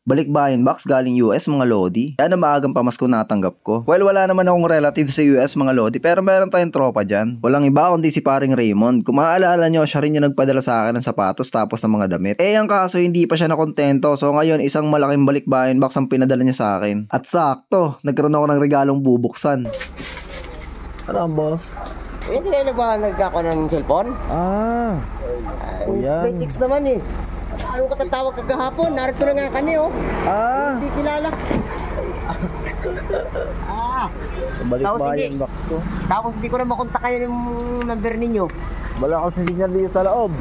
Balikbayan box galing US mga lodi. Yan ang maagang pamasko natanggap ko. Well, wala naman akong relative sa US mga lodi, pero meron tayong tropa dyan. Walang iba kundi si paring Raymond. Kung maaalala nyo, siya rin yung nagpadala sa akin ng sapatos tapos ng mga damit. Ang kaso hindi pa siya nakontento. So ngayon, isang malaking balikbayan box ang pinadala niya sa akin. At sakto, nagkaroon ako ng regalong bubuksan. Ano ang boss? Hindi na ba nagkako ng cellphone? Yan. Critics naman eh. Ayaw ko tatawag kagahapon, narito na nga kami oh. Hindi kilala. Balikbayan box ko. Tapos hindi ko na makontak kayo yung number ninyo. Wala akong signal dito sa loob.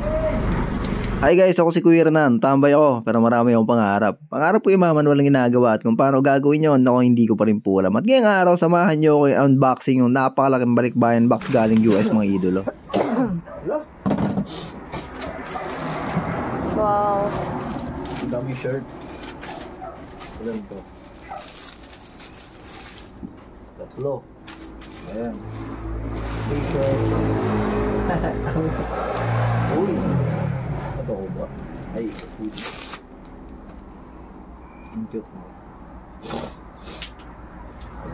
Hi guys, ako si Kuya Renan. Tambay ako, pero marami akong pangarap. Pangarap ko imaman walang ginagawa at kung paano gagawin yun, ako hindi ko pa rin po alam. At ngayong araw, samahan nyo ako yung unboxing yung napakalaking balikbayan box galing US mga idolo. Hello? Wow. Dami shirt. Ilan to? Tatlo. Ayan. T-shirt. Uy. Ito ko ba? Ay, food. Ang cute mo.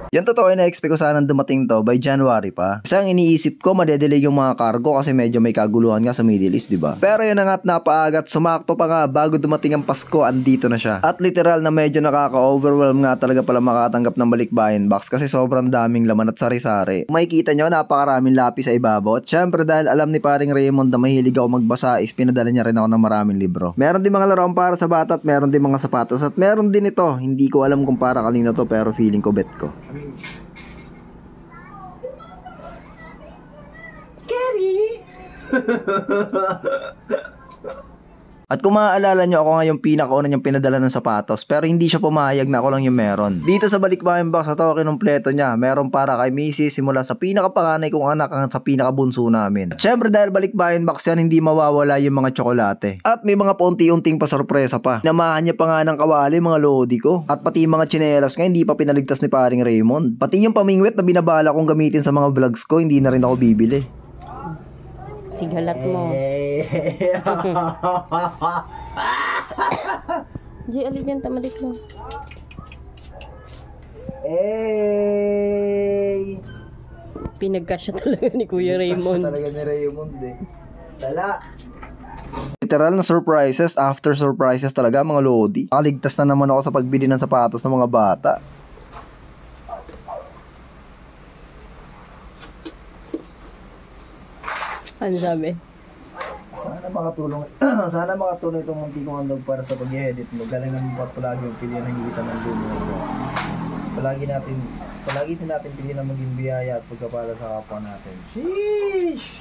Yan totoo, na-expect ko sanang dumating to by January pa. Kasi ang iniisip ko, madedelay yung mga cargo kasi medyo may kaguluhan nga sa Middle East, diba? Pero yun na nga't napaagat, sumakto pa nga bago dumating ang Pasko, andito na siya. At literal na medyo nakaka-overwhelm nga talaga pala makatanggap ng balikbayan box kasi sobrang daming laman at sari-sari. Makikita nyo, napakaraming lapis sa ibabaw. At syempre dahil alam ni paring Raymond na mahilig ako magbasa, is pinadala niya rin ako ng maraming libro. Meron din mga laruan para sa bata at meron din mga sapatos at meron din ito. Hindi ko alam kung para kanino to pero feeling ko bet ko. Kerry! At kung maaalala nyo, ako nga yung pinakauna niyang pinadala ng sapatos pero hindi siya pumayag na ako lang yung meron. Dito sa balikbayan box na to, kinumpleto niya. Meron para kay Mrs. simula sa pinakapanganay kong anak hanggang sa pinakabunso namin. At syempre dahil balikbayan box yan, hindi mawawala yung mga tsokolate. At may mga paunti-unting pasorpresa pa. Namahan niya pa nga ng kawali mga lodi ko. At pati yung mga tsinelas nga hindi pa pinaligtas ni paring Raymond. Pati yung pamingwit na binabala kong gamitin sa mga vlogs ko, hindi na rin ako bibili. Sigalat mo. Di alin yan tamalik mo. Pinagkasya talaga ni Kuya Raymond. Talaga ni Raymond eh. Dala. Literal na surprises after surprises talaga mga lodi. Nakaligtas na naman ako sa pagbili ng sapatos ng mga bata. Ano sabi? Sana makatulong itong munti kong handog para sa pag-edit mo. Galingan mo at palagi yung pilihan ng higitan ng lumo. Palagi din natin pilihan ng maging biyaya at pagkapala sa kapwa natin. Sheesh!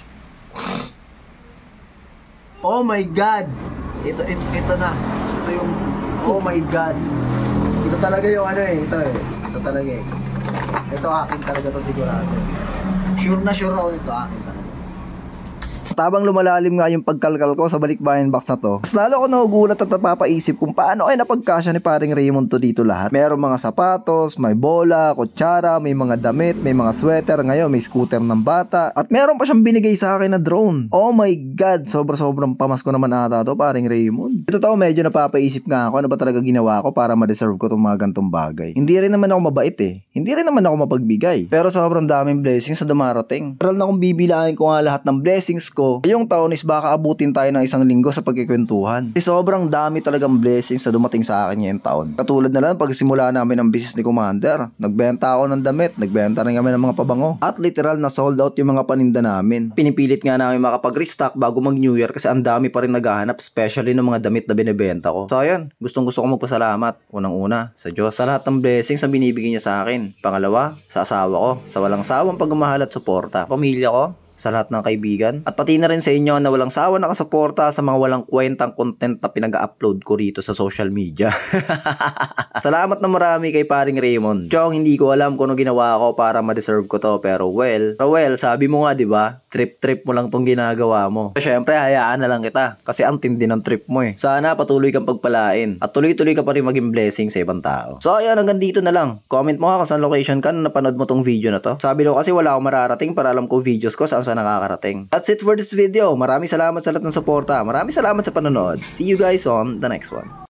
Oh my God! Ito na. Ito yung oh my God. Ito talaga yung ano eh. Ito talaga eh. Ito akin talaga to sigurado. Sure na sure ako nito akin talaga. Tabang lumalalim nga yung pagkalkal ko sa balikbayan box na to, mas lalo ko nagugulat at napapaisip kung paano ay napagkasya ni paring Raymond to dito lahat. Meron mga sapatos, may bola, kutsara, may mga damit, may mga sweater, ngayon may scooter ng bata, at meron pa siyang binigay sa akin na drone. Oh my God, sobrang pamasko naman ata to paring Raymond. Ito tao, medyo napapaisip nga ako ano ba talaga ginawa ko para ma-deserve ko itong mga gantong bagay. Hindi rin naman ako mabait eh. Hindi rin naman ako mapagbigay. Pero sobrang daming blessings sa dumarating. Literal na kung bibilahin ko nga lahat ng blessings ko, yung taon is baka abutin tayo ng 1 linggo sa pagkikwentuhan. Sobrang dami talagang blessings na dumating sa akin ngayong taon. Katulad na lang pagsimula namin ng business ni Commander. Nagbenta ako ng damit, nagbenta rin kami ng mga pabango. At literal na sold out yung mga paninda namin. Pinipilit nga namin makapag-restock bago mag New Year kasi ang dami pa rin naghahanap, especially ng mga damit na binibenta ko. So ayan, gustong gusto ko magpasalamat. Unang-una sa Diyos sa lahat ng blessings na binibigay niya sa akin. Pangalawa, sa asawa ko, sa walang sawang pagmamahal at suporta. Pamilya ko, sa lahat ng kaibigan. At pati na rin sa inyo na walang sawa nakasuporta sa mga walang kwentang content na pinag-upload ko rito sa social media. Salamat na marami kay paring Raymond. Chong, hindi ko alam kung ano ginawa ko para ma-deserve ko to, pero well, sabi mo nga 'di ba? Trip mo lang tong ginagawa mo. Syempre, hayaan na lang kita kasi ang tindi ng trip mo eh. Sana patuloy kang pagpalain at tuloy-tuloy ka pa rin maging blessing sa ibang tao. So ayan, hanggang dito na lang. Comment mo nga kung saan location ka na napanood mo tong video na to. Sabi ko kasi wala akong mararating para alam ko videos ko saan nakakarating. That's it for this video. Maraming salamat sa lahat ng suporta. Maraming salamat sa panonood. See you guys on the next one.